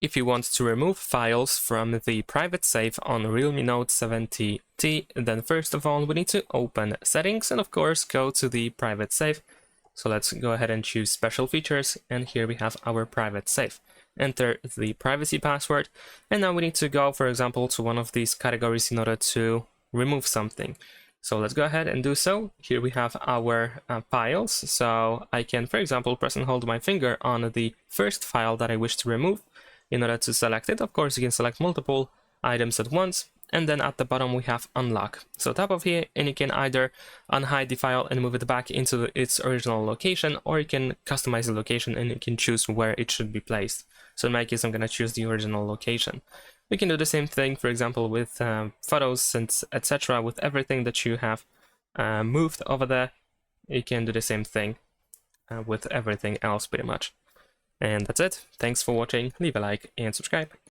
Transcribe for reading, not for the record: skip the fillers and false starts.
If you want to remove files from the private safe on Realme Note 70T, then first of all we need to open Settings and of course go to the private safe. So let's go ahead and choose Special Features, and here we have our private safe. Enter the privacy password, and now we need to go, for example, to one of these categories in order to remove something. So let's go ahead and do so. Here we have our files, so I can, for example, press and hold my finger on the first file that I wish to remove in order to select it. Of course, you can select multiple items at once, and then at the bottom we have unlock. So tap off here and you can either unhide the file and move it back into its original location, or you can customize the location and you can choose where it should be placed. So in my case, I'm going to choose the original location. We can do the same thing, for example, with photos and etc. With everything that you have moved over there, you can do the same thing with everything else pretty much. And that's it. Thanks for watching. Leave a like and subscribe.